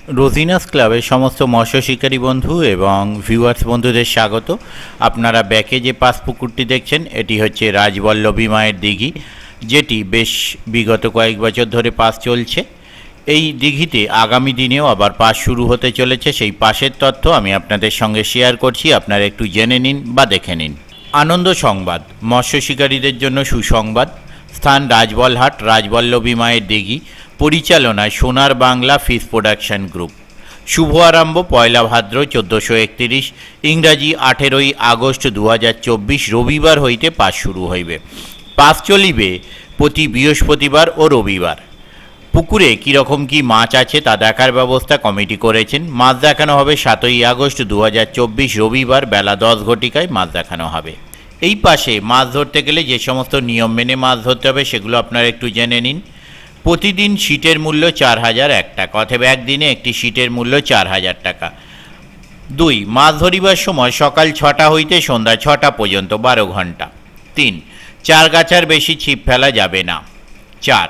রোজিনাস ক্লাবের সমস্ত মৎস্য শিকারী বন্ধু এবং ভিউয়ার্স বন্ধুদের স্বাগত। আপনারা ব্যাকে যে পাস পুকুরটি দেখছেন এটি হচ্ছে রাজবল্লভী মায়ের দিঘি, যেটি বেশ বিগত কয়েক বছর ধরে পাস চলছে। এই দিঘিতে আগামী দিনেও আবার পাস শুরু হতে চলেছে, সেই পাসের তথ্য আমি আপনাদের সঙ্গে শেয়ার করছি, আপনারা একটু জেনে নিন বা দেখে নিন। আনন্দ সংবাদ, মৎস্য শিকারীদের জন্য সুসংবাদ। স্থান রাজবলহাট, রাজবল্লভী মায়ের দিঘি, পরিচালনায় সোনার বাংলা ফিশ প্রোডাকশন গ্রুপ। শুভ আরম্ভ 1 ভাদ্র 1431, ইংরাজি 18 আগস্ট 2024 রবিবার হইতে পাস শুরু হইবে। পাস চলিবে প্রতি বৃহস্পতিবার ও রবিবার। পুকুরে কীরকম কি মাছ আছে তা দেখার ব্যবস্থা কমিটি করেছেন। মাছ দেখানো হবে 7 আগস্ট 2024 রবিবার বেলা 10 ঘটিকায় মাছ দেখানো হবে। এই পাশে মাছ ধরতে গেলে যে সমস্ত নিয়ম মেনে মাছ ধরতে হবে সেগুলো আপনারা একটু জেনে নিন। প্রতিদিন সিটের মূল্য 4001 টাকা, অথবা একদিনে একটি সিটের মূল্য 4000 টাকা। 2. মাছ ধরিবার সময় সকাল 6টা হইতে সন্ধ্যা 6টা পর্যন্ত 12 ঘন্টা। 3. 4 গাছার বেশি ছিপ ফেলা যাবে না। 4.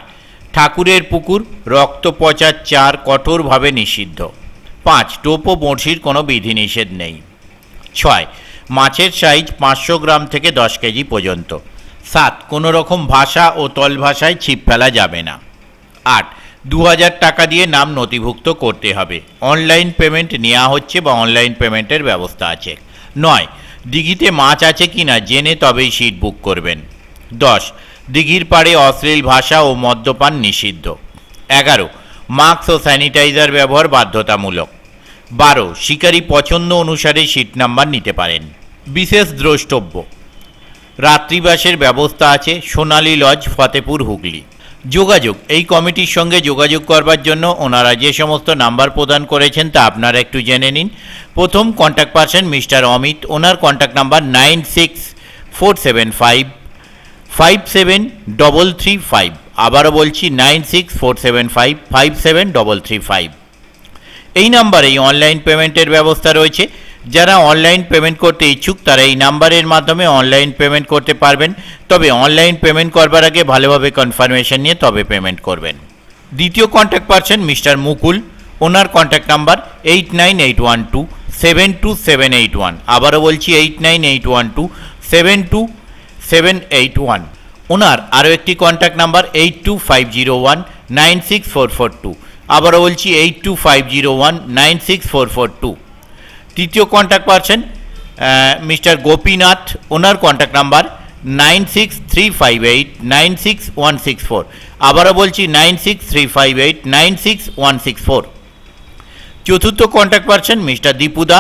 ঠাকুরের পুকুর, রক্ত পচা চার কঠোরভাবে নিষিদ্ধ। 5. টোপ ও বড়শির কোনো বিধিনিষেধ নেই। 6. মাছের সাইজ 500 গ্রাম থেকে 10 কেজি পর্যন্ত। 7. কোনো রকম ভাষা ও তল ভাষায় ছিপ ফেলা যাবে না। 8. 2000 টাকা দিয়ে নাম নথিভুক্ত করতে হবে। অনলাইন পেমেন্ট নেওয়া হচ্ছে বা অনলাইন পেমেন্টের ব্যবস্থা আছে। 9. দিঘিতে মাছ আছে কিনা জেনে তবেই সিট বুক করবেন। 10. দিঘির পাড়ে অশ্লীল ভাষা ও মদ্যপান নিষিদ্ধ। 11. মাস্ক ও স্যানিটাইজার ব্যবহার বাধ্যতামূলক। 12. শিকারী পছন্দ অনুসারে সিট নাম্বার নিতে পারেন। বিশেষ দ্রষ্টব্য, রাত্রিবাসের ব্যবস্থা আছে সোনালী লজ, ফতেপুর, হুগলি। যোগাযোগ, এই কমিটির সঙ্গে যোগাযোগ করবার জন্য ওনারা যে সমস্ত নাম্বার প্রদান করেছেন তা আপনারা একটু জেনে নিন। প্রথম কন্ট্যাক্ট পারসন মিস্টার অমিত, ওনার কন্ট্যাক্ট নাম্বার 9647557335। আবারও বলছি 9647557335। এই নাম্বারেই অনলাইন পেমেন্টের ব্যবস্থা রয়েছে। যারা অনলাইন পেমেন্ট করতে ইচ্ছুক তারা এই নাম্বারের মাধ্যমে অনলাইন পেমেন্ট করতে পারবেন, তবে অনলাইন পেমেন্ট করবার আগে ভালোভাবে কনফার্মেশন নিয়ে তবে পেমেন্ট করবেন। দ্বিতীয় কন্ট্যাক্ট পারসন মিস্টার মুকুল, ওনার কন্ট্যাক্ট নাম্বার 8981272781। আবারও বলছি 8981272781। ওনার আরও একটি কন্ট্যাক্ট নাম্বার 8250196442। আবারও বলছি 8250196442। তৃতীয় কন্ট্যাক্ট পারসন মিস্টার গোপীনাথ, ওনার কন্ট্যাক্ট নাম্বার 9635896164। আবারও বলছি 9635896164। চতুর্থ কন্ট্যাক্ট পারসন মিস্টার দীপুদা,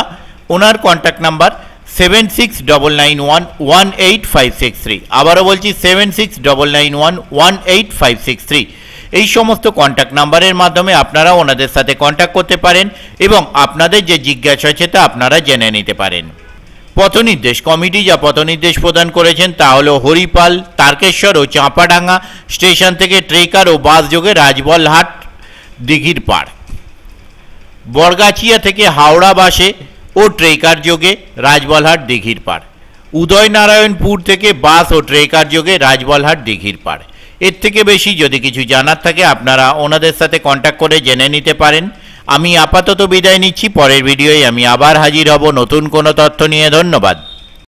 ওনার কন্ট্যাক্ট নাম্বার 7699118563। আবারও বলছি 7699118563। এই সমস্ত কন্ট্যাক্ট নাম্বারের মাধ্যমে আপনারা ওনাদের সাথে কন্ট্যাক্ট করতে পারেন এবং আপনাদের যে জিজ্ঞাসা আছে তা আপনারা জেনে নিতে পারেন। পথনির্দেশ, কমিটি যা পথনির্দেশ প্রদান করেছেন তা হলো হরিপাল, তারকেশ্বর ও চাঁপাডাঙ্গা স্টেশন থেকে ট্রেকার ও বাস যোগে রাজবলহাট দিঘির পাড়। বরগাছিয়া থেকে হাওড়া বাসে ও ট্রেকার যোগে রাজবলহাট দিঘির পাড়। উদয়নারায়ণপুর থেকে বাস ও ট্রেকার যোগে রাজবলহাট দিঘির পাড়। এর থেকে বেশি যদি কিছু জানার থাকে আপনারা ওনাদের সাথে কন্ট্যাক্ট করে জেনে নিতে পারেন। আমি আপাতত বিদায় নিচ্ছি, পরের ভিডিওয় আমি আবার হাজির হব নতুন কোনো তথ্য নিয়ে। ধন্যবাদ।